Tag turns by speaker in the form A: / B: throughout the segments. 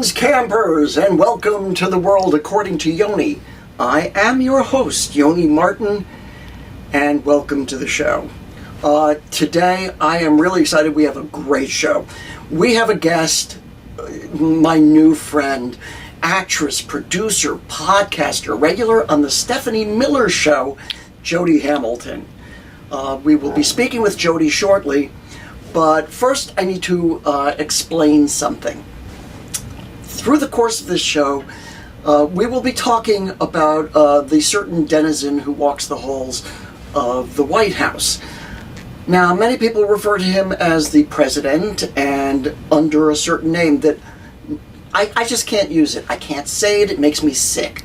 A: Greetings, campers, and welcome to the world according to Yoni. I am your host, Yoni Martin, and welcome to the show. Today, I am really excited. We have a great show. We have a guest, my new friend, actress, producer, podcaster, regular on the Stephanie Miller Show, Jody Hamilton. We will be speaking with Jody shortly, but first I need to explain something. Through the course of this show, we will be talking about the certain denizen who walks the halls of the White House. Now, many people refer to him as the president and under a certain name that I just can't use it. I can't say it. It makes me sick.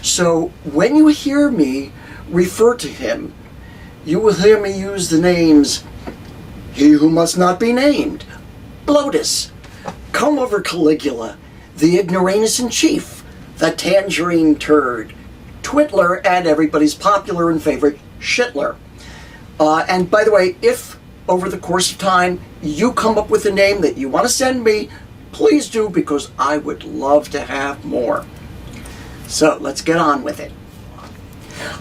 A: So when you hear me refer to him, you will hear me use the names He Who Must Not Be Named, Blotus, Comb Over Caligula, the Ignoramus in Chief, the Tangerine Turd, Twitler, and everybody's popular and favorite Shitler. And by the way, if over the course of time you come up with a name that you want to send me, please do, because I would love to have more. So let's get on with it.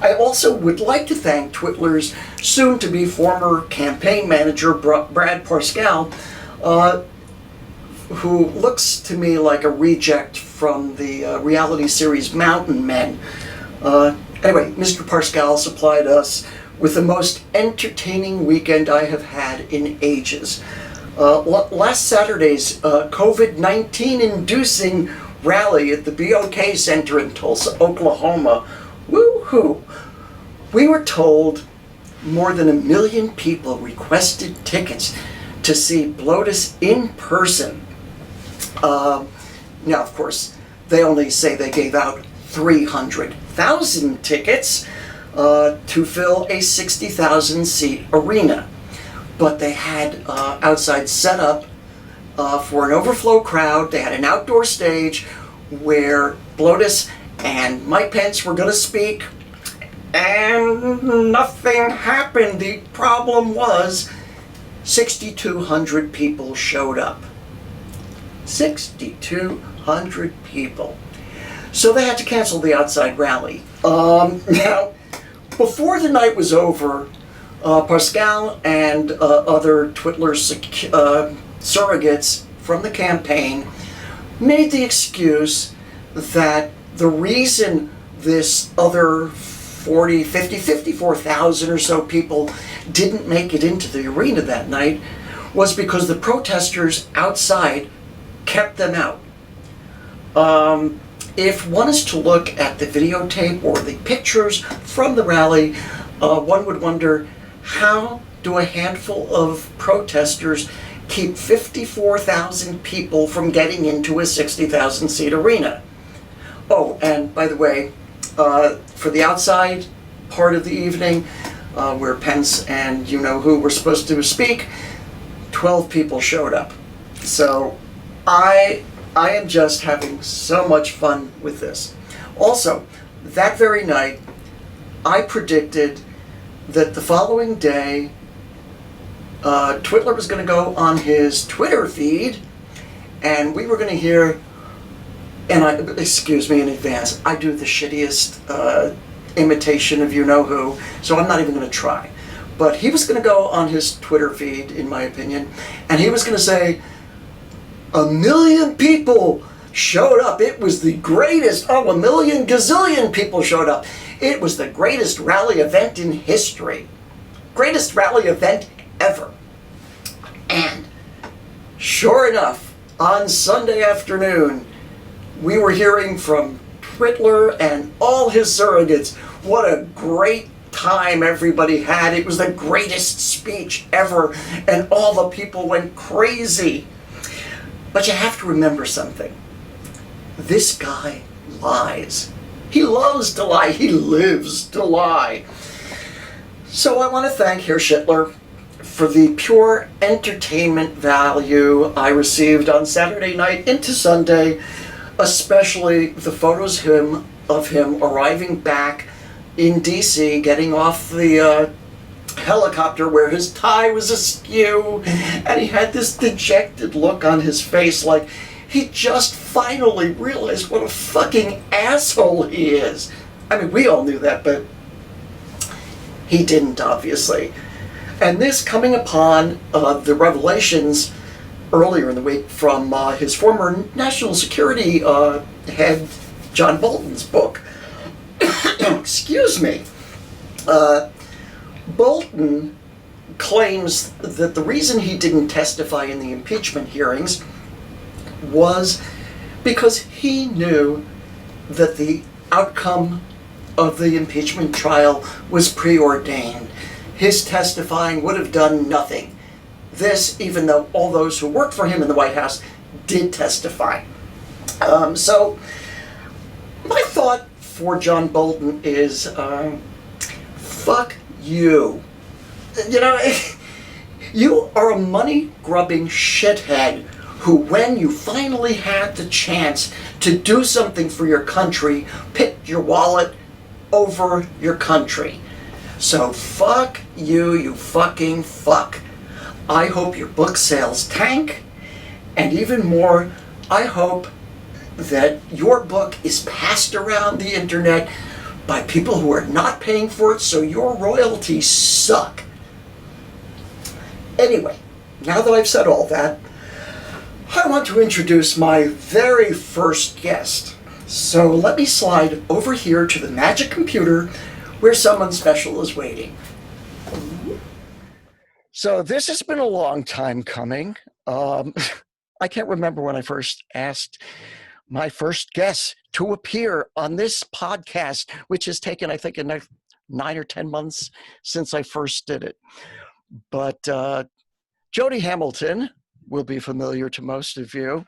A: I also would like to thank Twitler's soon-to-be former campaign manager, Brad Parscale, who looks to me like a reject from the reality series Mountain Men. Anyway, Mr. Parscale supplied us with the most entertaining weekend I have had in ages. Last Saturday's COVID-19 inducing rally at the BOK Center in Tulsa, Oklahoma. Woo-hoo! We were told more than 1 million people requested tickets to see Blotus in person. Now, of course, they only say they gave out 300,000 tickets to fill a 60,000 seat arena. But they had outside set up for an overflow crowd. They had an outdoor stage where Blotus and Mike Pence were going to speak, and nothing happened. The problem was 6,200 people showed up. 6,200 people. So they had to cancel the outside rally. Now, before the night was over, Pascal and other Twitler surrogates from the campaign made the excuse that the reason this other 40, 50, 54,000 or so people didn't make it into the arena that night was because the protesters outside kept them out. If one is to look at the videotape or the pictures from the rally, one would wonder, how do a handful of protesters keep 54,000 people from getting into a 60,000 seat arena? Oh, and by the way, for the outside part of the evening, where Pence and you-know-who were supposed to speak, 12 people showed up. So I am just having so much fun with this. Also, that very night, I predicted that the following day, Twitler was going to go on his Twitter feed, and we were going to hear, and excuse me in advance, I do the shittiest imitation of you-know-who, so I'm not even going to try. But he was going to go on his Twitter feed, in my opinion, and he was going to say, 1 million people showed up. It was the greatest. 1 million gazillion people showed up. It was the greatest rally event in history. Greatest rally event ever. And sure enough, on Sunday afternoon, we were hearing from Twitler and all his surrogates what a great time everybody had. It was the greatest speech ever, and all the people went crazy. But you have to remember something. This guy lies. He loves to lie. He lives to lie. So I want to thank Herr Shitler for the pure entertainment value I received on Saturday night into Sunday, especially the photos of him arriving back in D.C., getting off the helicopter where his tie was askew, and he had this dejected look on his face like he just finally realized what a fucking asshole he is. I mean, we all knew that, but he didn't, obviously. And this coming upon the revelations earlier in the week from his former national security head, John Bolton's book. Excuse me. Bolton claims that the reason he didn't testify in the impeachment hearings was because he knew that the outcome of the impeachment trial was preordained. His testifying would have done nothing. This, even though all those who worked for him in the White House did testify. So, my thought for John Bolton is, fuck you. You know, you are a money-grubbing shithead who, when you finally had the chance to do something for your country, picked your wallet over your country. So fuck you, you fucking fuck. I hope your book sales tank, and even more, I hope that your book is passed around the internet by people who are not paying for it, so your royalties suck. Anyway, now that I've said all that, I want to introduce my very first guest. So let me slide over here to the magic computer where someone special is waiting. So this has been a long time coming. I can't remember when I first asked my first guest to appear on this podcast, which has taken, I think, 9 or 10 months since I first did it. But Jody Hamilton will be familiar to most of you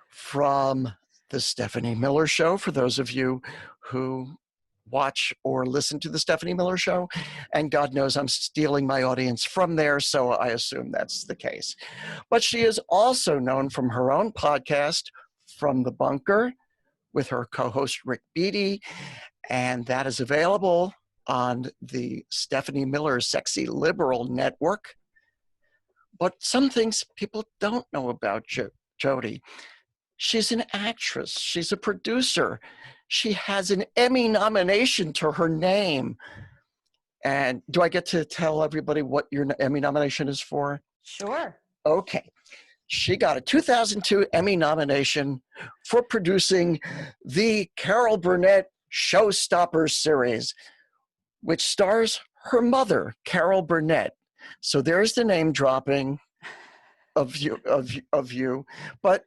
A: from the Stephanie Miller Show, for those of you who watch or listen to the Stephanie Miller Show. And God knows I'm stealing my audience from there, so I assume that's the case. But she is also known from her own podcast, From the Bunker, with her co-host Rick Beatty, and that is available on the Stephanie Miller Sexy Liberal Network. But some things people don't know about Jody. She's an actress. She's a producer. She has an Emmy nomination to her name. And do I get to tell everybody what your Emmy nomination is for?
B: Sure.
A: Okay. She got a 2002 Emmy nomination for producing the Carol Burnett Showstoppers series, which stars her mother, Carol Burnett. So there's the name dropping of you. But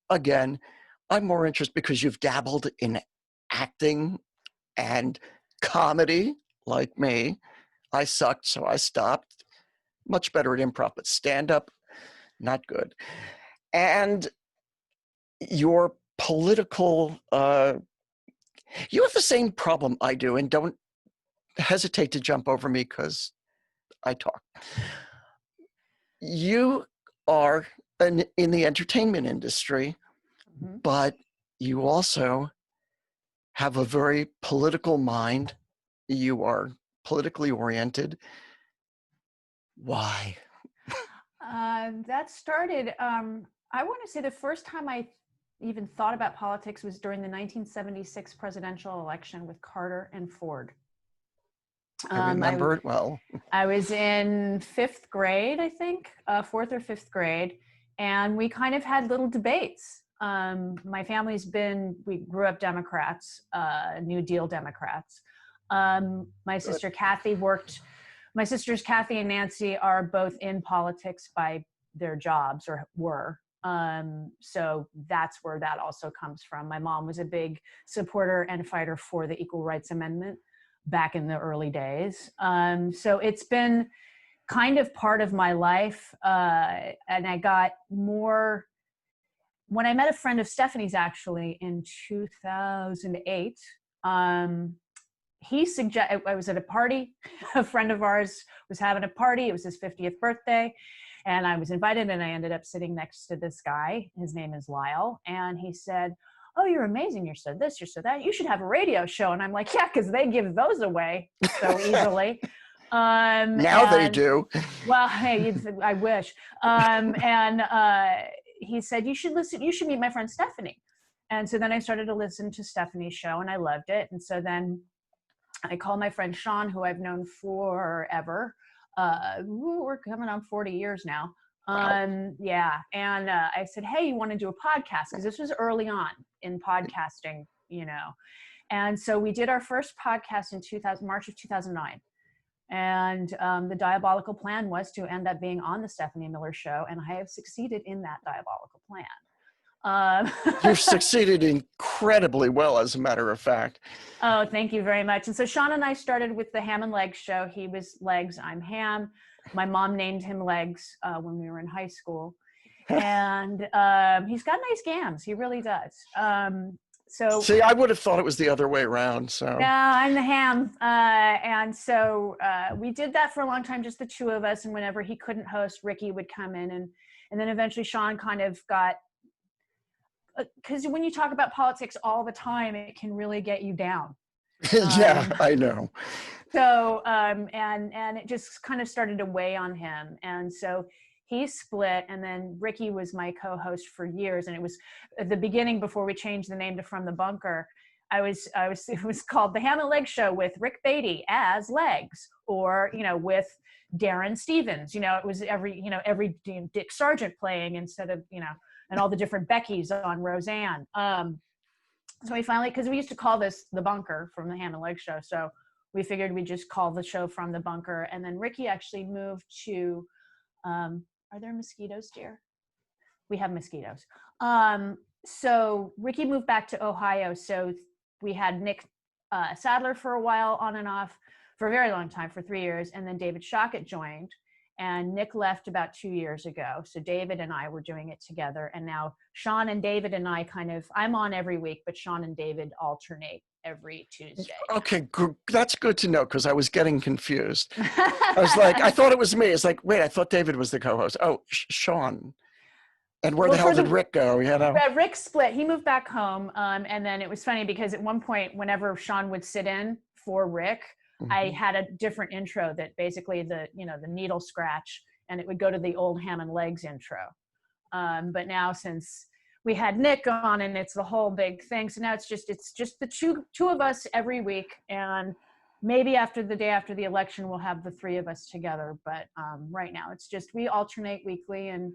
A: again, I'm more interested because you've dabbled in acting and comedy like me. I sucked, so I stopped. Much better at improv, but stand-up, not good. And your political, you have the same problem I do, and don't hesitate to jump over me because I talk. You are in the entertainment industry, but you also have a very political mind. You are politically oriented. Why?
B: That started, I want to say the first time I even thought about politics was during the 1976 presidential election with Carter and Ford.
A: I remember it well.
B: I was in 5th grade, I think, 4th or 5th grade, and we kind of had little debates. My family's we grew up Democrats, New Deal Democrats. My sister Kathy my sisters Kathy and Nancy are both in politics by their jobs, or were. So that's where that also comes from. My mom was a big supporter and fighter for the Equal Rights Amendment back in the early days. So it's been kind of part of my life. And I got more, when I met a friend of Stephanie's actually in 2008, I was at a party, a friend of ours was having a party, it was his 50th birthday, and I was invited, and I ended up sitting next to this guy, his name is Lyle, and he said, "Oh, you're amazing, you're so this, you're so that, you should have a radio show." And I'm like, yeah, because they give those away so easily.
A: Now they do.
B: Well, hey, I wish. he said, you should meet my friend Stephanie. And so then I started to listen to Stephanie's show and I loved it. And so then I called my friend Sean, who I've known forever. We're coming on 40 years now. Yeah. And I said, hey, you want to do a podcast? Because this was early on in podcasting, you know. And so we did our first podcast in March of 2009. And the diabolical plan was to end up being on the Stephanie Miller Show. And I have succeeded in that diabolical plan.
A: You've succeeded incredibly well, as a matter of fact.
B: Oh, thank you very much. And so Sean and I started with the Ham and Legs show. He was Legs, I'm Ham. My mom named him Legs when we were in high school. And he's got nice gams. He really does. So
A: see, I would have thought it was the other way around. So
B: no, I'm the Ham. And so we did that for a long time, just the two of us. And whenever he couldn't host, Ricky would come in. And then eventually Sean kind of got, because when you talk about politics all the time, it can really get you down.
A: Yeah, I know.
B: So, and it just kind of started to weigh on him. And so he split, and then Ricky was my co-host for years. And it was at the beginning, before we changed the name to From the Bunker, it was called the Ham and Legs Show with Rick Beatty as Legs, or, you know, with Darren Stevens, you know, it was every Dick Sargent playing instead of, you know, and all the different Beckys on Roseanne. So we finally, because we used to call this The Bunker from the Ham and Legs Show. So we figured we'd just call the show From the Bunker. And then Ricky actually moved to, are there mosquitoes, dear? We have mosquitoes. So Ricky moved back to Ohio. So we had Nick Sadler for a while, on and off, for a very long time, for 3 years. And then David Shockett joined. And Nick left about 2 years ago. So David and I were doing it together. And now Sean and David and I I'm on every week, but Sean and David alternate every Tuesday.
A: Okay, that's good to know, because I was getting confused. I was like, I thought it was me. It's like, wait, I thought David was the co-host. Oh, Sean. And where the hell did Rick go? You know?
B: Rick split. He moved back home. And then it was funny because at one point, whenever Sean would sit in for Rick, I had a different intro that basically the needle scratch, and it would go to the old Ham and Legs intro. But now, since we had Nick on, and it's the whole big thing, so now it's just the two of us every week, and maybe the day after the election, we'll have the three of us together. But right now, it's just we alternate weekly, and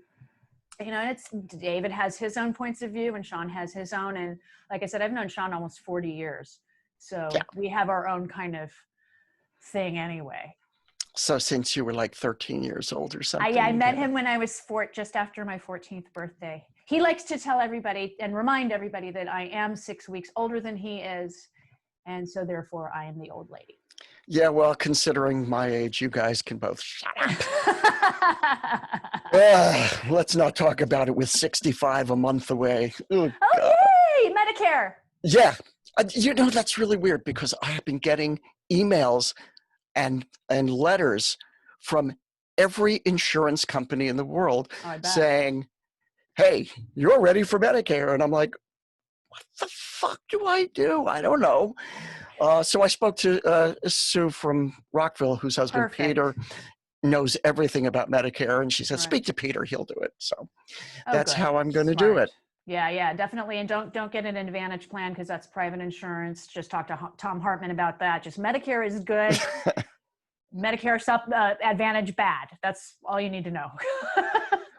B: you know, it's David has his own points of view, and Sean has his own. And like I said, I've known Sean almost 40 years, so we have our own kind of thing anyway.
A: So since you were like 13 years old or something.
B: I met him when I was just after my 14th birthday. He likes to tell everybody and remind everybody that I am 6 weeks older than he is. And so therefore I am the old lady.
A: Yeah, well, considering my age, you guys can both shut up. Let's not talk about it with 65 a month away. Oh,
B: yay! Medicare.
A: Yeah. You know, that's really weird, because I have been getting emails and letters from every insurance company in the world saying, hey, you're ready for Medicare. And I'm like, what the fuck do? I don't know. So I spoke to Sue from Rockville, whose husband Peter knows everything about Medicare. And she said, speak to Peter, he'll do it. So that's how I'm going to do it.
B: Yeah, definitely. And don't get an Advantage plan, because that's private insurance. Just talk to Tom Hartman about that. Just Medicare is good. Medicare Advantage bad. That's all you need to know.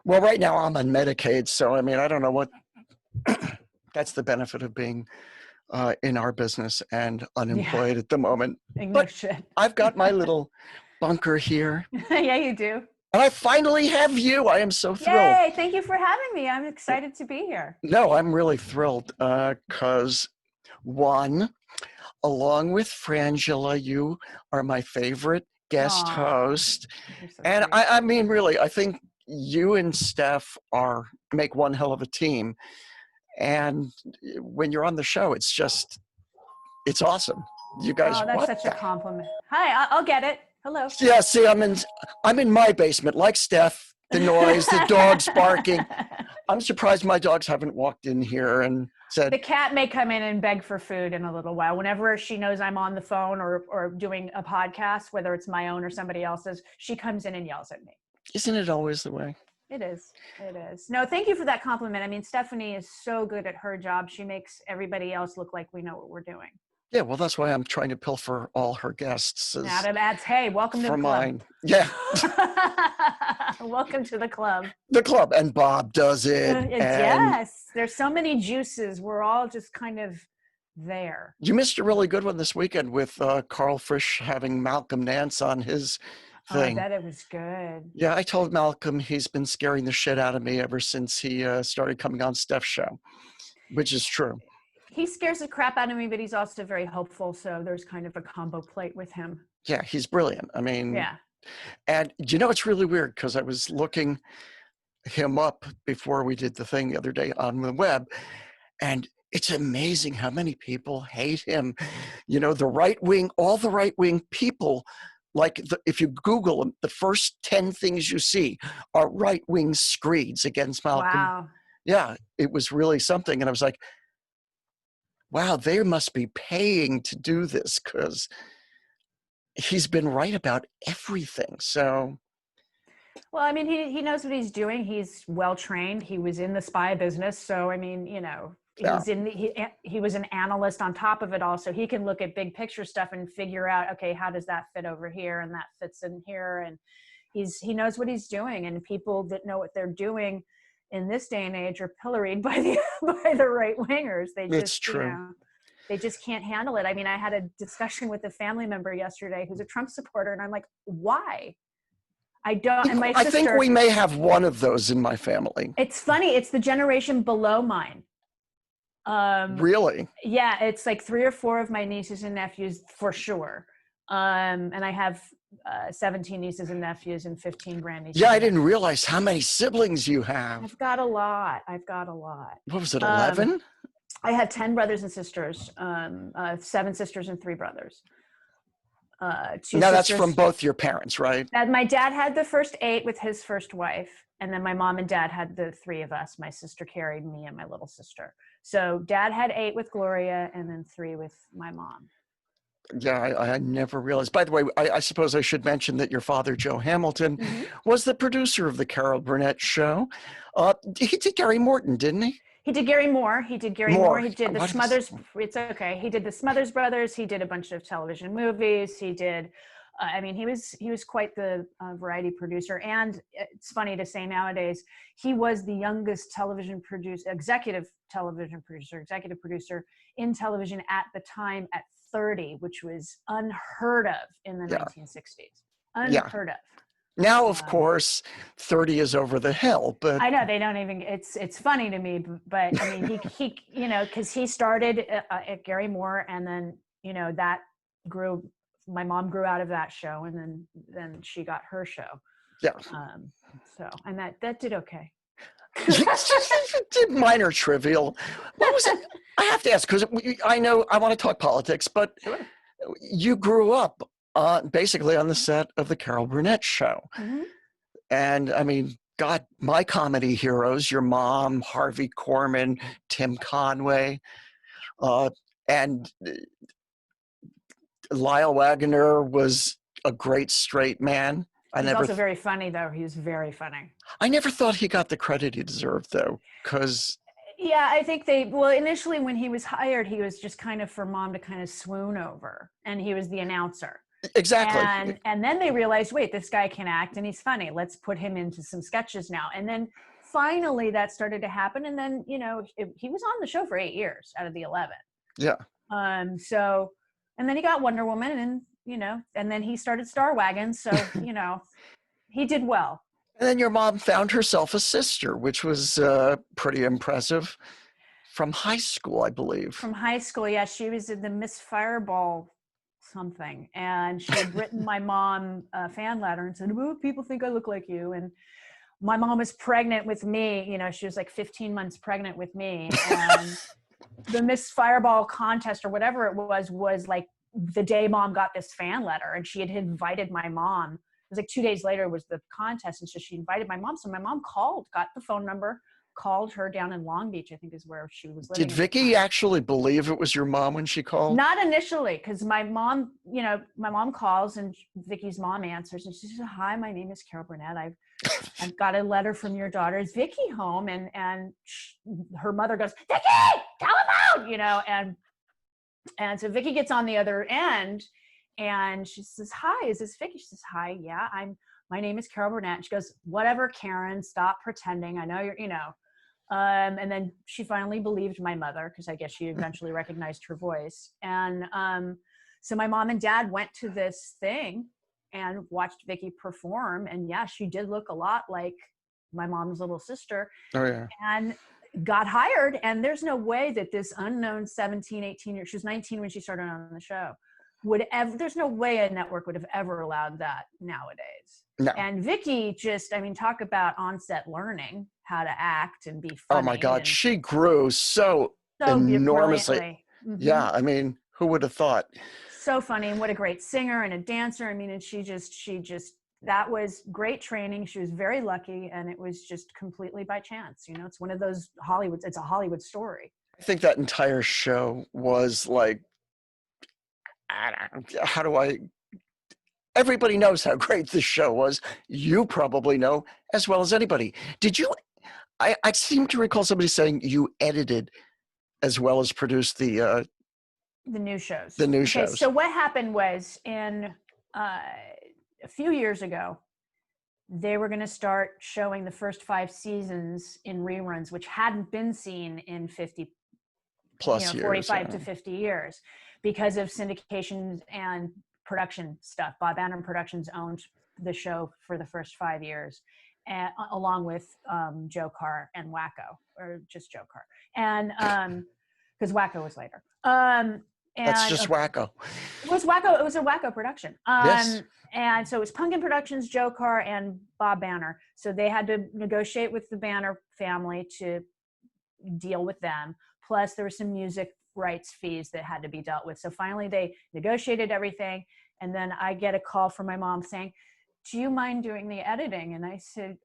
A: Well, right now I'm on Medicaid. So, I mean, I don't know what, that's the benefit of being in our business and unemployed at the moment. But I've got my little bunker here.
B: Yeah, you do.
A: And I finally have you. I am so thrilled.
B: Yay, thank you for having me. I'm excited to be here.
A: No, I'm really thrilled because, one, along with Frangela, you are my favorite guest host. So and I mean, really, I think you and Steph make one hell of a team. And when you're on the show, it's awesome. You guys.
B: Oh, that's such a compliment. Hi, I'll get it. Hello.
A: Yeah, see, I'm in my basement, like Steph, the noise, the dogs barking. I'm surprised my dogs haven't walked in here and said.
B: The cat may come in and beg for food in a little while. Whenever she knows I'm on the phone or doing a podcast, whether it's my own or somebody else's, she comes in and yells at me.
A: Isn't it always the way?
B: It is. It is. No, thank you for that compliment. I mean, Stephanie is so good at her job. She makes everybody else look like we know what we're doing.
A: Yeah, well, that's why I'm trying to pilfer all her guests
B: That's, hey, welcome to the
A: for
B: club.
A: mine. Yeah.
B: Welcome to the club.
A: The club. And Bob does it. And
B: Yes. There's so many juices. We're all just kind of there.
A: you missed a really good one this weekend with Carl Frisch having Malcolm Nance on his thing.
B: Oh, I bet it was good.
A: Yeah, I told Malcolm he's been scaring the shit out of me ever since he started coming on Steph's show, which is true.
B: He scares the crap out of me, but he's also very hopeful. So there's kind of a combo plate with him.
A: Yeah, he's brilliant. I mean,
B: yeah.
A: And you know, it's really weird because I was looking him up before we did the thing the other day on the web, and it's amazing how many people hate him. You know, the right wing, all the right wing people, like if you Google them, the first 10 things you see are right wing screeds against Malcolm.
B: Wow.
A: Yeah, it was really something. And I was like, wow, they must be paying to do this because he's been right about everything. So,
B: well, I mean, he knows what he's doing. He's well trained. He was in the spy business, so I mean, you know, he was an analyst on top of it all, so he can look at big picture stuff and figure out, okay, how does that fit over here, and that fits in here, and he knows what he's doing. And people that know what they're doing in this day and age are pilloried by the right wingers. They just,
A: it's true.
B: You know, they just can't handle it. I mean, I had a discussion with a family member yesterday who's a Trump supporter, and I'm like, why? I don't. And my sister,
A: I think we may have one of those in my family.
B: It's funny. It's the generation below mine.
A: Really?
B: Yeah, it's like 3 or 4 of my nieces and nephews for sure. And I have 17 nieces and nephews and 15 grandnieces.
A: Yeah, I didn't realize how many siblings you have.
B: I've got a lot. What
A: was it, 11?
B: I have 10 brothers and sisters, 7 sisters and 3 brothers. 2
A: now
B: sisters.
A: That's from both your parents, right?
B: My dad had the first 8 with his first wife, and then my mom and dad had the 3 of us. My sister carried me and my little sister. So dad had 8 with Gloria, and then 3 with my mom.
A: Yeah, I never realized. By the way, I suppose I should mention that your father, Joe Hamilton, was the producer of the Carol Burnett show. He did Gary Morton, didn't he?
B: He did Gary Moore. He did the Smothers. It's okay. He did the Smothers Brothers. He did a bunch of television movies. He did. I mean, he was quite the variety producer. And it's funny to say nowadays, he was the youngest executive producer in television at the time at 30, which was unheard of in the 1960s. Unheard of.
A: Now, of course, 30 is over the hill, but
B: I know they don't even. It's funny to me, but I mean, he you know, because he started at Gary Moore, and then you know that grew. My mom grew out of that show, and then she got her show.
A: Yeah.
B: So and that did okay.
A: Did minor trivial. What was it? I have to ask because I know I want to talk politics, but you grew up basically on the set of the Carol Burnett show. And I mean, God, my comedy heroes, your mom, Harvey Korman, Tim Conway, and Lyle Wagner was a great straight man.
B: He's also very funny, though. He was very funny. I
A: never thought he got the credit he deserved, though, because...
B: Yeah, I think initially when he was hired, he was just kind of for mom to kind of swoon over, and he was the announcer.
A: Exactly.
B: And then they realized, wait, this guy can act and he's funny. Let's put him into some sketches now. And then finally that started to happen. And then, you know, he was on the show for 8 years out of the 11.
A: Yeah.
B: So, and then he got Wonder Woman, and, you know, and then he started Star Wagon. So, you know, he did well.
A: And then your mom found herself a sister, which was pretty impressive, from high school, I believe.
B: From high school, yeah. She was in the Miss Fireball something, and she had written my mom a fan letter and said, oh, people think I look like you. And my mom was pregnant with me. You know, she was like 15 months pregnant with me. And the Miss Fireball contest or whatever it was like the day mom got this fan letter, and she had invited my mom. It was like 2 days later was the contest, and so she invited my mom. So my mom called, got the phone number, called her down in Long Beach, I think is where she was living.
A: Did Vicky actually believe it was your mom when she called?
B: Not initially, because my mom calls and Vicky's mom answers and she says, "Hi, my name is Carol Burnett. I've got a letter from your daughter. Is Vicky home?" And her mother goes, "Vicky, tell him out," and so Vicky gets on the other end and she says, "Hi, is this Vicky?" She says, "Hi, yeah, my name is Carol Burnett." And she goes, "Whatever, Karen, stop pretending. I know you're, and then she finally believed my mother because I guess she eventually recognized her voice. And so my mom and dad went to this thing and watched Vicky perform. And yeah, she did look a lot like my mom's little sister.
A: Oh, yeah.
B: And got hired. And there's no way that this unknown 17, 18 years, she was 19 when she started on the show, there's no way a network would have ever allowed that nowadays.
A: No.
B: And Vicky talk about on-set learning how to act and be funny.
A: Oh my God, she grew so enormously.
B: Mm-hmm.
A: Yeah, I mean, who would have thought?
B: So funny, and what a great singer and a dancer. I mean, and she just that was great training. She was very lucky, and it was just completely by chance. It's one of those it's a Hollywood story.
A: I think that entire show was like, everybody knows how great this show was. You probably know as well as anybody. Did you, I seem to recall somebody saying you edited as well as produced the new shows. The new shows.
B: So what happened was a few years ago, they were going to start showing the first 5 seasons in reruns, which hadn't been seen in 50 plus years, 45 to 50 years because of syndication and production stuff. Bob Banner Productions owned the show for the first 5 years, along with Joe Carr and Wacko, or just Joe Carr. And because Wacko was later.
A: That's just Wacko.
B: It was Wacko. It was a Wacko production.
A: Yes.
B: And so it was Pumpkin Productions, Joe Carr, and Bob Banner. So they had to negotiate with the Banner family to deal with them. Plus, there were some music rights fees that had to be dealt with. So finally, they negotiated everything. And then I get a call from my mom saying, "Do you mind doing the editing?" And I said,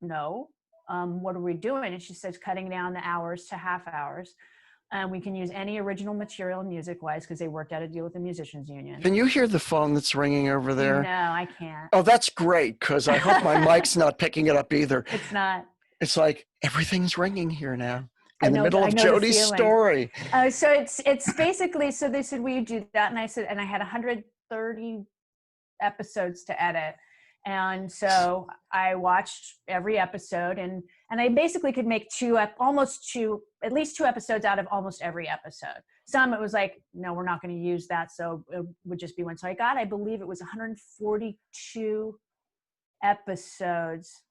B: "No. What are we doing?" And she says, "Cutting down the hours to half hours. We can use any original material music-wise," because they worked out a deal with the musicians union.
A: Can you hear the phone that's ringing over there?
B: No, I can't.
A: Oh, that's great, because I hope my mic's not picking it up either.
B: It's not.
A: It's like everything's ringing here now. In the middle of Jody's story.
B: So it's basically, so they said, "Will you do that?" And I said, and I had 130 episodes to edit. And so I watched every episode and I basically could make at least two episodes out of almost every episode. Some it was like, no, we're not going to use that. So it would just be one. So I believe it was 142 episodes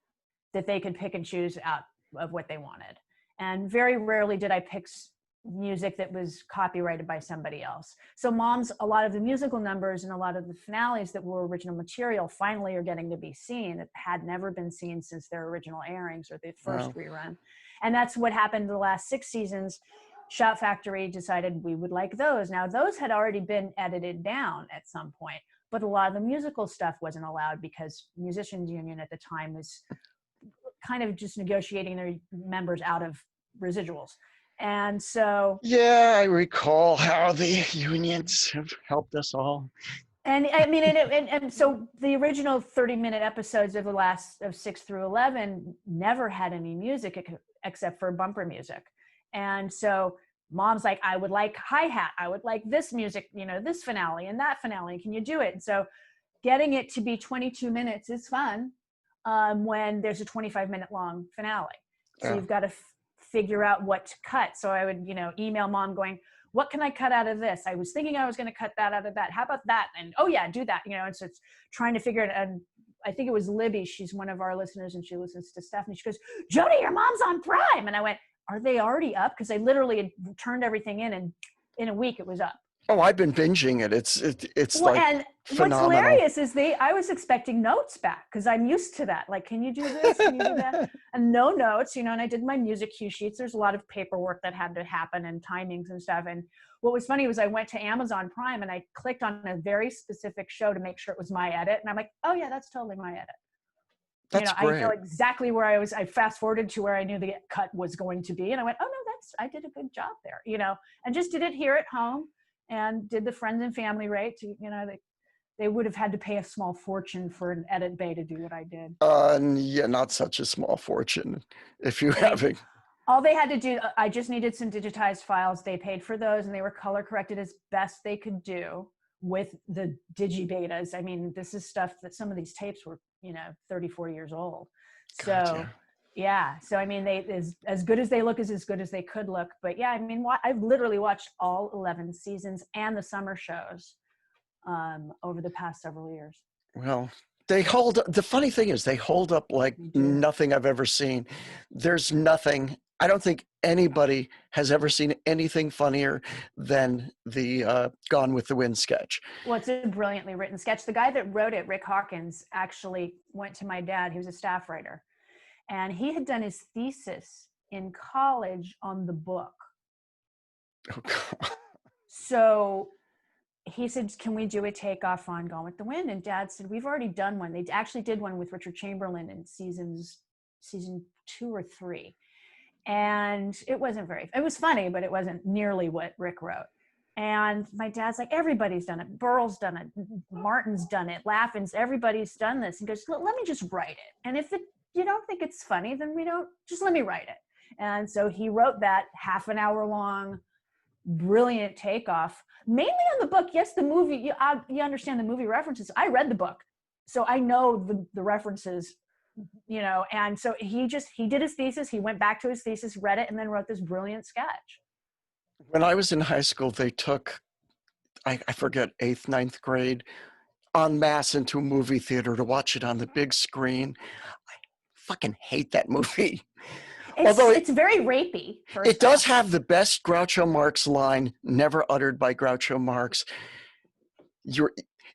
B: that they could pick and choose out of what they wanted. And very rarely did I pick music that was copyrighted by somebody else. So a lot of the musical numbers and a lot of the finales that were original material finally are getting to be seen. It had never been seen since their original airings or the first rerun. And that's what happened the last 6 seasons. Shout Factory decided we would like those. Now those had already been edited down at some point, but a lot of the musical stuff wasn't allowed because musicians union at the time was kind of just negotiating their members out of residuals. And so, yeah,
A: I recall how the unions have helped us all.
B: And I mean, and so the original 30-minute episodes of the last of 6 through 11 never had any music except for bumper music. And so mom's like, "I would like hi-hat. I would like this music, this finale and that finale. Can you do it?" And so getting it to be 22 minutes is fun when there's a 25-minute long finale. So you've got to figure out what to cut. So I would, email mom going, "What can I cut out of this? I was thinking I was going to cut that out of that. How about that?" And, "Oh yeah, do that." And so it's trying to figure it out. And I think it was Libby. She's one of our listeners and she listens to stuff. And she goes, "Jody, your mom's on Prime." And I went, "Are they already up?" Because I literally had turned everything in and in a week it was up.
A: Oh, I've been binging it. It's
B: well,
A: like
B: and
A: phenomenal.
B: What's hilarious is I was expecting notes back because I'm used to that. Like, "Can you do this? Can you do that?" And no notes, and I did my music cue sheets. There's a lot of paperwork that had to happen and timings and stuff. And what was funny was I went to Amazon Prime and I clicked on a very specific show to make sure it was my edit. And I'm like, "Oh yeah, that's totally my edit."
A: That's
B: I know
A: great.
B: exactly where I was. I fast forwarded to where I knew the cut was going to be. And I went, oh no, I did a good job there, and just did it here at home and did the friends and family rate to, they would have had to pay a small fortune for an edit bay to do what I did.
A: Yeah, not such a small fortune if you
B: I mean,
A: having.
B: all they had to do, I just needed some digitized files. They paid for those and they were color corrected as best they could do with the digibetas. I mean, this is stuff that some of these tapes were, 30, 40 years old. So
A: Gotcha.
B: yeah. So, I mean, they, as good as they look is as good as they could look. But yeah, I mean, I've literally watched all 11 seasons and the summer shows over the past several years.
A: Well, the funny thing is, they hold up like nothing I've ever seen. There's nothing, I don't think anybody has ever seen anything funnier than the Gone with the Wind sketch.
B: Well, it's a brilliantly written sketch. The guy that wrote it, Rick Hawkins, actually went to my dad. He was a staff writer. And he had done his thesis in college on the book.
A: Oh, God.
B: So he said, can we do a takeoff on Gone with the Wind? And Dad said, we've already done one. They actually did one with Richard Chamberlain in season 2 or 3. And it was funny, but it wasn't nearly what Rick wrote. And my dad's like, everybody's done it. Burl's done it. Martin's done it. Laughing's, everybody's done this. He goes, let me just write it. And if you don't think it's funny, then just let me write it. And so he wrote that half an hour long, brilliant takeoff, mainly on the book. Yes, the movie, you understand the movie references. I read the book, so I know the references, and so he did his thesis. He went back to his thesis, read it, and then wrote this brilliant sketch.
A: When I was in high school, they took, I forget, 8th, 9th grade, en masse into a movie theater to watch it on the big screen. I fucking hate that movie.
B: It's very rapey.
A: It does have the best Groucho Marx line, never uttered by Groucho Marx.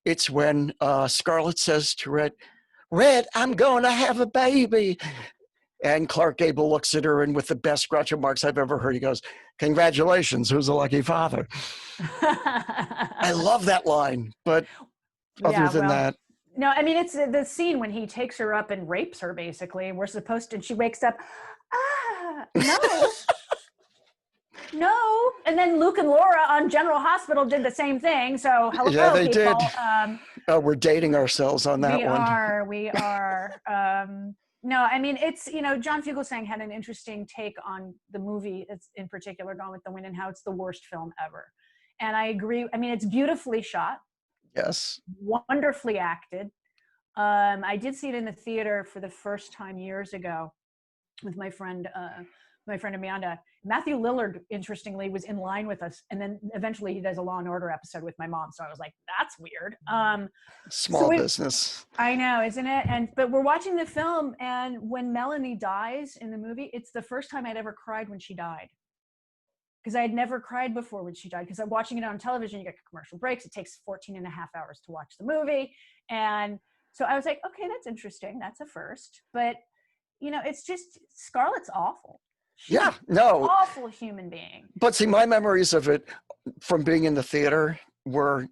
A: It's when Scarlett says to Red, I'm going to have a baby. And Clark Gable looks at her, and with the best Groucho Marx I've ever heard, he goes, congratulations, who's a lucky father? I love that line, but other than that.
B: No, I mean, it's the scene when he takes her up and rapes her, basically. And she wakes up, no. No. And then Luke and Laura on General Hospital did the same thing. So, hello,
A: yeah, they
B: people.
A: did. We're dating ourselves on that one.
B: We are. No, I mean, it's, John Fugelsang had an interesting take on the movie, in particular, Gone with the Wind, and how it's the worst film ever. And I agree. I mean, it's beautifully shot.
A: Yes.
B: Wonderfully acted. I did see it in the theater for the first time years ago with my friend Amanda. Matthew Lillard, interestingly, was in line with us, and then eventually he does a Law and Order episode with my mom. So I was like, "That's weird."
A: Small business.
B: I know, isn't it? But we're watching the film, and when Melanie dies in the movie, it's the first time I'd ever cried when she died, because I had never cried before when she died. Because I'm watching it on television, you get commercial breaks. It takes 14 and a half hours to watch the movie, and so I was like, "Okay, that's interesting. That's a first." But it's just Scarlett's awful. She's awful human being.
A: But see, my memories of it from being in the theater were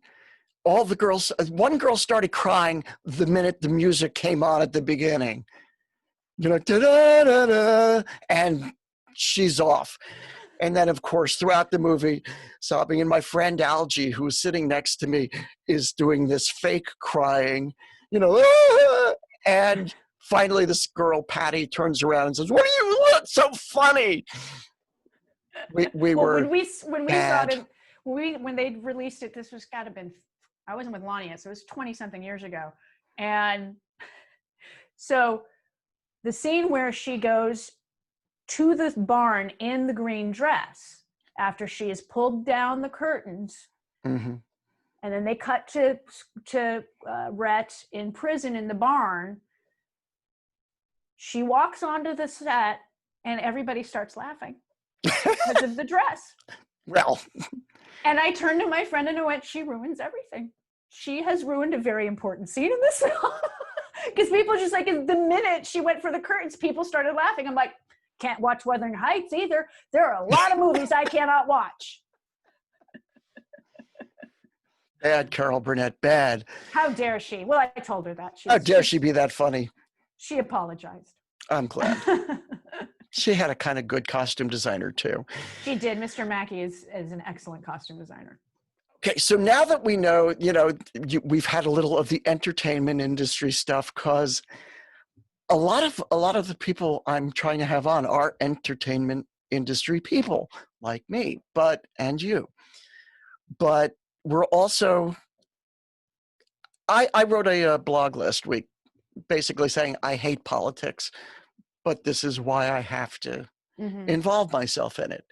A: all the girls. One girl started crying the minute the music came on at the beginning. Da-da-da-da, and she's off. And then, of course, throughout the movie, sobbing. And my friend Algie, who was sitting next to me, is doing this fake crying, and finally, this girl, Patty, turns around and says, "What do you look so funny?" We were
B: when we saw it, when they released it, this was got to been, I wasn't with Lonnie yet, so it was 20-something years ago. And so the scene where she goes to the barn in the green dress after she has pulled down the curtains,
A: mm-hmm.
B: and then they cut to Rhett in prison in the barn. She walks onto the set and everybody starts laughing because of the dress.
A: Well.
B: And I turned to my friend and I went, she ruins everything. She has ruined a very important scene in this film. Because people just like, the minute she went for the curtains, people started laughing. I'm like, can't watch Wuthering Heights either. There are a lot of movies I cannot watch.
A: Bad, Carol Burnett, bad.
B: How dare she? Well, I told her that.
A: How dare she be that funny?
B: She apologized.
A: I'm glad. She had a kind of good costume designer too.
B: She did. Mr. Mackey is an excellent costume designer.
A: Okay, so now that we know, we've had a little of the entertainment industry stuff, because a lot of the people I'm trying to have on are entertainment industry people like me, and you. But we're also, I wrote a blog last week basically saying I hate politics, but this is why I have to involve myself in it.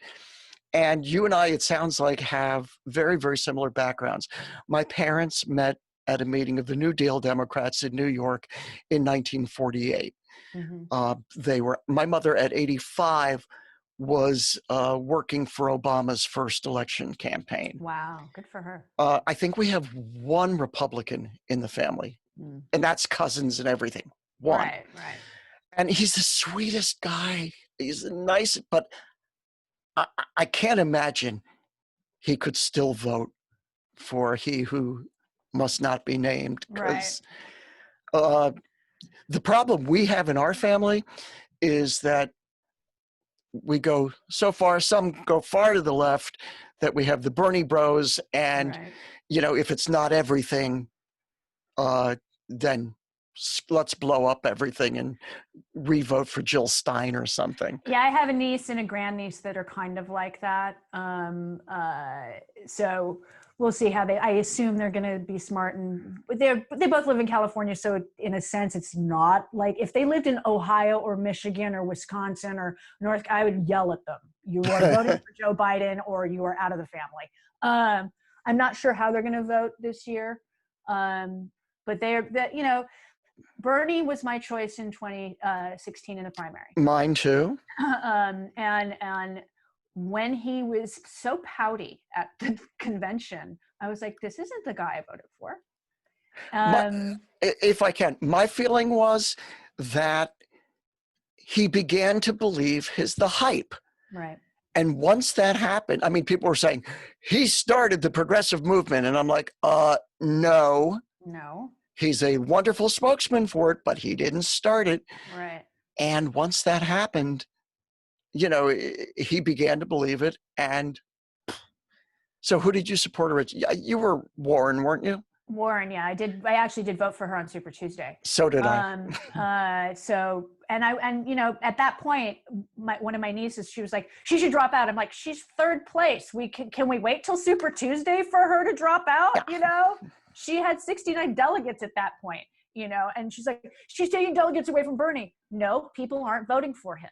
A: And you and I, it sounds like, have very, very similar backgrounds. My parents met at a meeting of the New Deal Democrats in New York in 1948. My mother at 85 was working for Obama's first election campaign.
B: Wow, good for her.
A: I think we have one Republican in the family, and that's cousins and everything. One.
B: Right.
A: And he's the sweetest guy. He's nice, but I can't imagine he could still vote for he who must not be named. Because the problem we have in our family is that we go so far, some go far to the left, that we have the Bernie bros, and if it's not everything, then let's blow up everything and re-vote for Jill Stein or something.
B: Yeah, I have a niece and a grandniece that are kind of like that. So we'll see how I assume they're going to be smart, and they both live in California. So in a sense, it's not like if they lived in Ohio or Michigan or Wisconsin or North, I would yell at them. You are voting for Joe Biden or you are out of the family. I'm not sure how they're going to vote this year. But Bernie was my choice in 2016 in the primary.
A: Mine too.
B: And when he was so pouty at the convention, I was like, this isn't the guy I voted for.
A: If I can, my feeling was that he began to believe the hype.
B: Right.
A: And once that happened, I mean, people were saying, he started the progressive movement. And I'm like, no. He's a wonderful spokesman for it, but he didn't start it.
B: Right.
A: And once that happened, he began to believe it. And so who did you support? You were Warren, weren't you?
B: Warren, yeah, I did. I actually did vote for her on Super Tuesday.
A: So did I.
B: At that point, one of my nieces, she was like, she should drop out. I'm like, she's third place. Can we wait till Super Tuesday for her to drop out?
A: Yeah.
B: She had 69 delegates at that point, and she's like, she's taking delegates away from Bernie. No, people aren't voting for him.